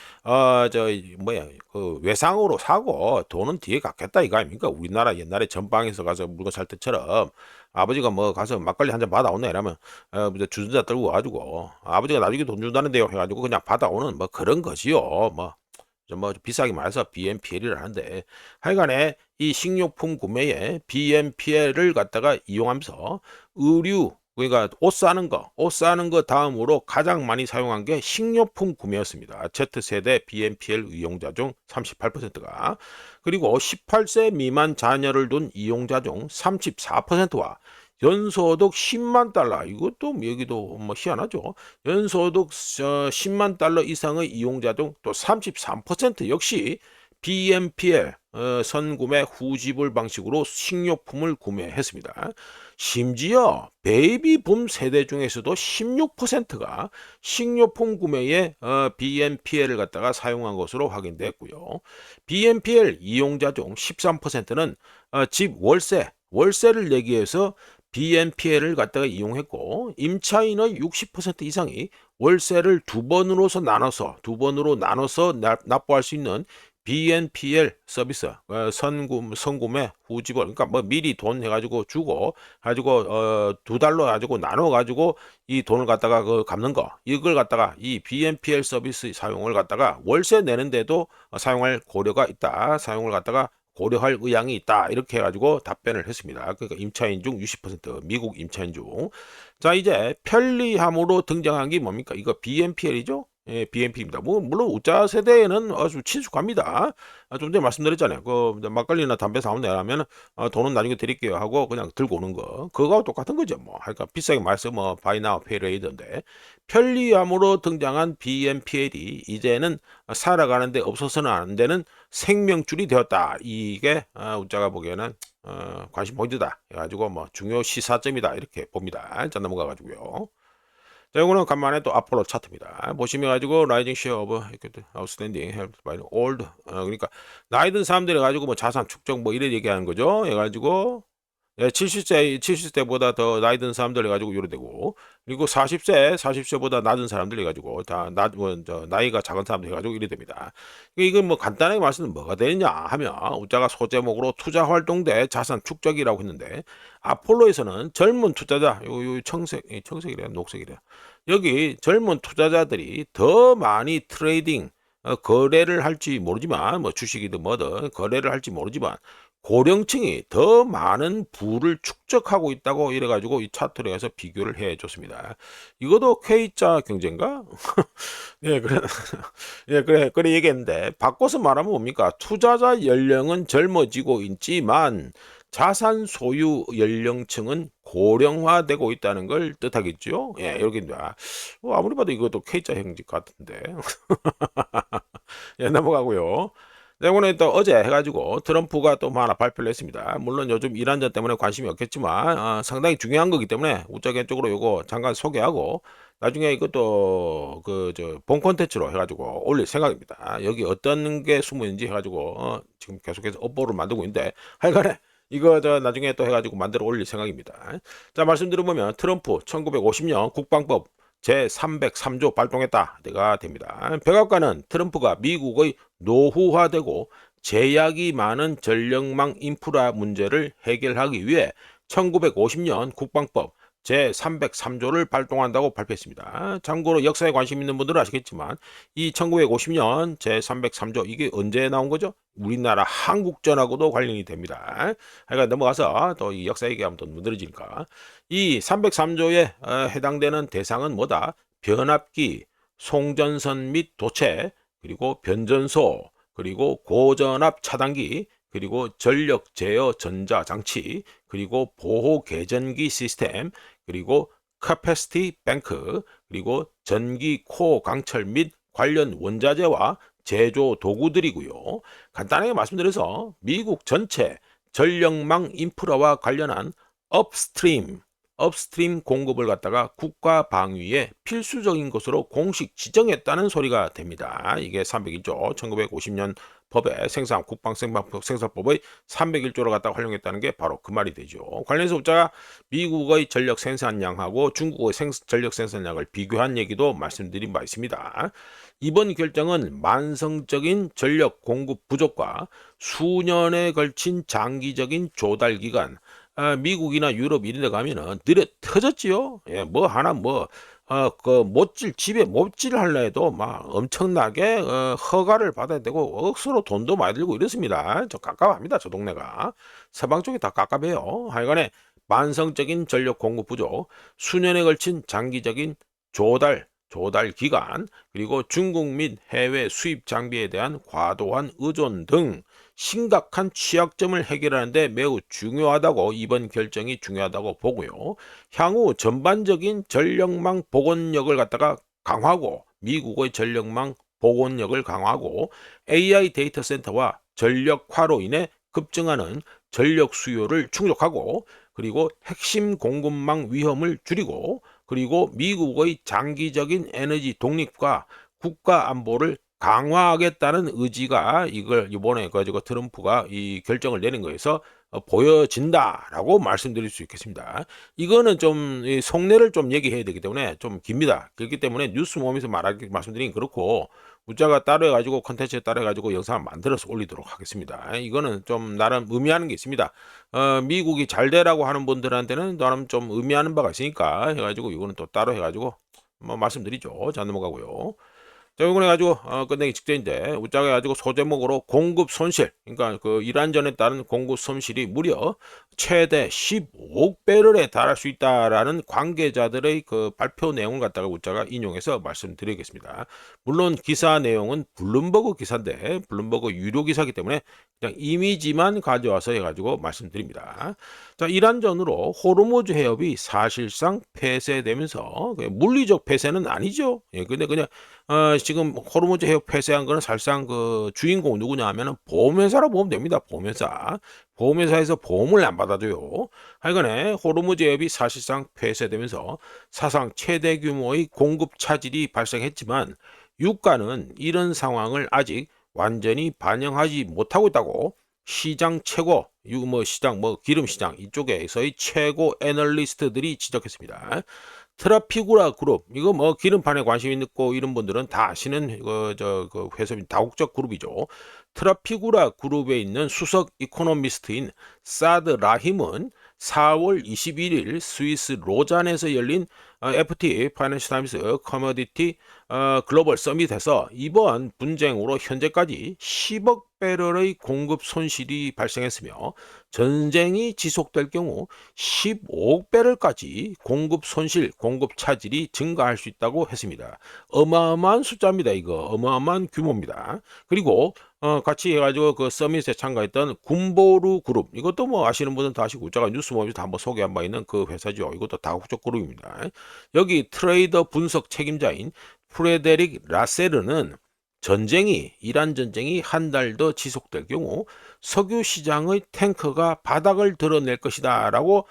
그 외상으로 사고 돈은 뒤에 갚겠다 이거 아닙니까? 우리나라 옛날에 전방에서 가서 물건 살 때처럼 아버지가 뭐 가서 막걸리 한 잔 받아오네 이러면 주전자 들고 와가지고 아버지가 나중에 돈 준다는데요 해가지고 그냥 받아오는 뭐 그런 거지요. 뭐 비싸게 말해서 BNPL이라는데 하여간에 이 식료품 구매에 BNPL을 갖다가 이용하면서 의류, 그러니까 옷 사는 거 다음으로 가장 많이 사용한 게 식료품 구매였습니다. Z세대 BNPL 이용자 중 38%가, 그리고 18세 미만 자녀를 둔 이용자 중 34%와 연소득 10만 달러. 이것도 여기도 뭐 희한하죠. 연소득 10만 달러 이상의 이용자 중 또 33% 역시 BNPL 선구매 후지불 방식으로 식료품을 구매했습니다. 심지어 베이비붐 세대 중에서도 16%가 식료품 구매에 BNPL을 갖다가 사용한 것으로 확인됐고요. BNPL 이용자 중 13%는 집 월세를 내기 위해서 BNPL을 갖다가 이용했고, 임차인의 60% 이상이 월세를 두 번으로 나눠서 납부할 수 있는 BNPL 서비스, 선구매 후지불, 그러니까 뭐 미리 돈 해가지고 주고, 두 달로 가지고 나눠가지고 이 돈을 갖다가 갚는 거, 이걸 갖다가 이 BNPL 서비스 사용을 갖다가 월세 내는데도 사용할 고려가 있다, 사용을 갖다가 고려할 의향이 있다, 이렇게 해가지고 답변을 했습니다. 그러니까 임차인 중 60%, 미국 임차인 중. 자, 이제 편리함으로 등장한 게 뭡니까? 이거 BNPL이죠? 예, BNP입니다. 뭐 물론 우짜 세대에는 아주 친숙합니다. 좀 전에 말씀드렸잖아요. 막걸리나 담배 사면 내라면 돈은 나중에 드릴게요 하고 그냥 들고 오는 거. 그거하고 똑같은 거죠. 뭐 그러니까 비싸게 말씀 뭐 buy now pay later인데, 편리함으로 등장한 BNPL이 이제는 살아가는데 없어서는 안 되는 생명줄이 되었다. 이게 우짜가 보기에는 관심 포인트다. 해가지고 뭐 중요 시사점이다, 이렇게 봅니다. 자, 넘어가 가지고요. 자, 이거는 간만에 또 아폴로 차트입니다. 보시면 가지고 라이징 쉐어 오브 아웃스탠딩 헬프 바이 올드, 그러니까 나이 든 사람들이 가지고 뭐 자산 축적 뭐 이래 얘기하는 거죠. 해가지고 70세보다 더 나이 든 사람들 해가지고 요래 되고, 그리고 40세보다 낮은 사람들 해가지고 나이가 작은 사람들 해가지고 이래 됩니다. 이건 뭐 간단하게 말씀은 뭐가 되느냐 하면, 우자가 소제목으로 투자 활동대 자산 축적이라고 했는데, 아폴로에서는 젊은 투자자, 요 청색이래요, 녹색이래요. 여기 젊은 투자자들이 더 많이 트레이딩, 거래를 할지 모르지만, 뭐 주식이든 뭐든 거래를 할지 모르지만, 고령층이 더 많은 부를 축적하고 있다고 이래가지고 이 차트로 해서 비교를 해 줬습니다. 이것도 K자 경제인가? 예, 그래, 예, 그래 얘기했는데, 바꿔서 말하면 뭡니까? 투자자 연령은 젊어지고 있지만, 자산 소유 연령층은 고령화되고 있다는 걸 뜻하겠죠? 예, 이렇게, 아무리 봐도 이것도 K자 형식 같은데. 예, 넘어가고요. 네, 오늘 또 어제 해가지고 트럼프가 또 뭐 하나 발표를 했습니다. 물론 요즘 이란전 때문에 관심이 없겠지만 상당히 중요한 거기 때문에 우적인 쪽으로 요거 잠깐 소개하고, 나중에 이것도 본 콘텐츠로 해가지고 올릴 생각입니다. 여기 어떤 게 숨어 있는지 해가지고 지금 계속해서 업보를 만들고 있는데, 하여간에 이거 나중에 또 해가지고 만들어 올릴 생각입니다. 자, 말씀드려보면 트럼프 1950년 국방법 제303조 발동했다가 됩니다. 백악관은 트럼프가 미국의 노후화되고 제약이 많은 전력망 인프라 문제를 해결하기 위해 1950년 국방법 제303조를 발동한다고 발표했습니다. 참고로 역사에 관심 있는 분들은 아시겠지만, 이 1950년 제303조 이게 언제 나온 거죠? 우리나라 한국전하고도 관련이 됩니다. 그러니까 넘어가서 또 이 역사 얘기하면 또 문드러지니까, 이 303조에 해당되는 대상은 뭐다? 변압기, 송전선 및 도체, 그리고 변전소, 그리고 고전압 차단기, 그리고 전력 제어 전자 장치, 그리고 보호 계전기 시스템, 그리고 카패시티 뱅크, 그리고 전기 코 강철 및 관련 원자재와 제조 도구들이고요. 간단하게 말씀드려서 미국 전체 전력망 인프라와 관련한 업스트림 공급을 갖다가 국가 방위에 필수적인 것으로 공식 지정했다는 소리가 됩니다. 이게 301조 1950년 법의 국방생산법의 301조를 갖다가 활용했다는 게 바로 그 말이 되죠. 관련해서 우자가 미국의 전력 생산량하고 중국의 전력 생산량을 비교한 얘기도 말씀드린 바 있습니다. 이번 결정은 만성적인 전력 공급 부족과 수년에 걸친 장기적인 조달 기간, 미국이나 유럽 이런 데 가면은 느려 터졌지요. 예, 뭐 하나 집에 못질 하려 해도 막 엄청나게 허가를 받아야 되고 억수로 돈도 많이 들고 이렇습니다. 저 깝깝합니다. 저 동네가. 서방 쪽이 다 깝깝해요. 하여간에 만성적인 전력 공급 부족, 수년에 걸친 장기적인 조달 기간, 그리고 중국 및 해외 수입 장비에 대한 과도한 의존 등 심각한 취약점을 해결하는 데 매우 중요하다고 이번 결정이 중요하다고 보고요. 향후 전반적인 전력망 복원력을 갖다가 강화하고 미국의 전력망 복원력을 강화하고 AI 데이터 센터와 전력화로 인해 급증하는 전력 수요를 충족하고 그리고 핵심 공급망 위험을 줄이고 그리고 미국의 장기적인 에너지 독립과 국가 안보를 강화하겠다는 의지가 이걸 이번에 가지고 트럼프가 이 결정을 내린 거에서 보여진다라고 말씀드릴 수 있겠습니다. 이거는 좀 속내를 좀 얘기해야 되기 때문에 좀 깁니다. 그렇기 때문에 뉴스 모임에서 말씀드린 그렇고 문자가 따로 해가지고 컨텐츠에 따로 해가지고 영상을 만들어서 올리도록 하겠습니다. 이거는 좀 나름 의미하는 게 있습니다. 미국이 잘 되라고 하는 분들한테는 나름 좀 의미하는 바가 있으니까 해가지고 이거는 또 따로 해가지고 뭐 말씀드리죠. 자 넘어가고요. 자, 이번에 가지고 끝내기 직전인데 웃자게 가지고 소제목으로 공급 손실, 그러니까 그 이란전에 따른 공급 손실이 무려 최대 15억 배럴에 달할 수 있다라는 관계자들의 그 발표 내용을 갖다가 웃자가 인용해서 말씀드리겠습니다. 물론 기사 내용은 블룸버그 기사인데 블룸버그 유료 기사이기 때문에 그냥 이미지만 가져와서 해가지고 말씀드립니다. 자, 이란전으로 호르무즈 해협이 사실상 폐쇄되면서 물리적 폐쇄는 아니죠. 예, 근데 그냥 지금 호르무즈 해협 폐쇄한 거는 사실상 그 주인공 누구냐 하면은 보험회사로 보면 됩니다. 보험회사. 보험회사에서 보험을 안 받아줘요. 하여간에 호르무즈 해협이 사실상 폐쇄되면서 사상 최대 규모의 공급 차질이 발생했지만 유가는 이런 상황을 아직 완전히 반영하지 못하고 있다고 시장 최고 시장 기름 시장 이쪽에서의 최고 애널리스트들이 지적했습니다. 트라피구라 그룹 이거 기름판에 관심 있고 이런 분들은 다 아시는 그 회사인 다국적 그룹이죠. 트라피구라 그룹에 있는 수석 이코노미스트인 사드 라힘은 4월 21일 스위스 로잔에서 열린 FT 파이낸셜 타임스 커머디티 글로벌 서밋에서 이번 분쟁으로 현재까지 10억 배럴의 공급 손실이 발생했으며 전쟁이 지속될 경우 15억 배럴까지 공급 손실, 공급 차질이 증가할 수 있다고 했습니다. 어마어마한 숫자입니다. 이거 어마어마한 규모입니다. 그리고 같이 해가지고 그 서밋에 참가했던 군보루 그룹 이것도 아시는 분은 다 아시고 제가 뉴스 모임에서 한번 소개한 바 있는 그 회사죠. 이것도 다국적 그룹입니다. 여기 트레이더 분석 책임자인 프레데릭 라세르는 이란 전쟁이 한 달 더 지속될 경우 석유 시장의 탱커가 바닥을 드러낼 것이다 라고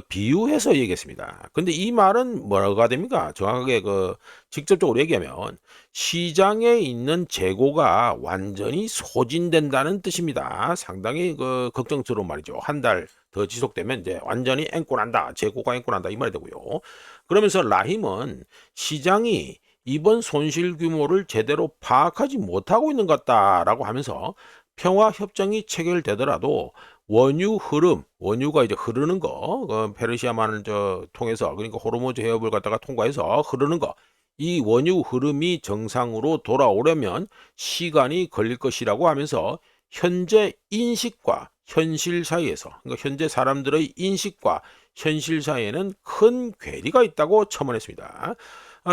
비유해서 얘기했습니다. 근데 이 말은 뭐가 됩니까? 정확하게 직접적으로 얘기하면 시장에 있는 재고가 완전히 소진된다는 뜻입니다. 상당히 걱정스러운 말이죠. 한 달 더 지속되면 이제 완전히 앵꼬난다. 재고가 앵꼬난다 이 말이 되고요. 그러면서 라힘은 시장이 이번 손실 규모를 제대로 파악하지 못하고 있는 것 같다라고 하면서 평화 협정이 체결되더라도 원유 흐름, 원유가 이제 흐르는 거, 페르시아만을 통해서 그러니까 호르무즈 해협을 갖다가 통과해서 흐르는 거, 이 원유 흐름이 정상으로 돌아오려면 시간이 걸릴 것이라고 하면서 현재 인식과 현실 사이에서, 그러니까 현재 사람들의 인식과 현실 사이에는 큰 괴리가 있다고 첨언했습니다.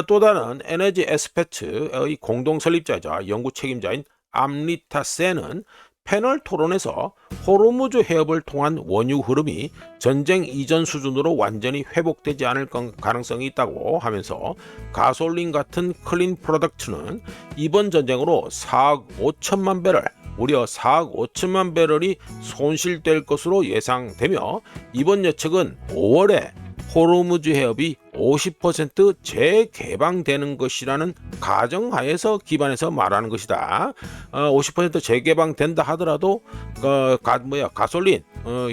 또 다른 에너지 에스페트의 공동 설립자이자 연구 책임자인 암리타 센은 패널 토론에서 호르무즈 해협을 통한 원유 흐름이 전쟁 이전 수준으로 완전히 회복되지 않을 가능성이 있다고 하면서 가솔린 같은 클린 프로덕트는 이번 전쟁으로 4억 5천만 배럴 무려 4억 5천만 배럴이 손실될 것으로 예상되며 이번 예측은 5월에 호르무즈 해협이 50% 재개방되는 것이라는 가정하에서 기반해서 말하는 것이다. 50% 재개방된다 하더라도 가솔린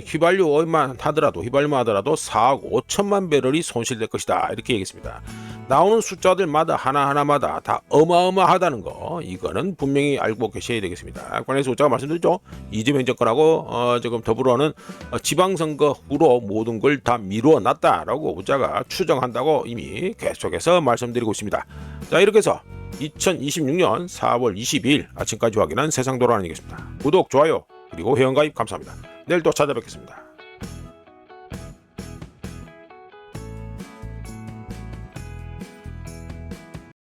휘발유만 하더라도 4억 5천만 배럴이 손실될 것이다. 이렇게 얘기했습니다. 나오는 숫자들마다 하나하나마다 다 어마어마하다는 거 이거는 분명히 알고 계셔야 되겠습니다. 관련해서 제가 말씀드렸죠. 이재명 정권하고 지금 더불어는 지방선거 후로 모든 걸 다 미루어 놨다라고 우자가 추정한다고 이미 계속해서 말씀드리고 있습니다. 자, 이렇게 해서 2026년 4월 22일 아침까지 확인한 세상 돌아다니겠습니다. 구독, 좋아요 그리고 회원가입 감사합니다. 내일 또 찾아뵙겠습니다.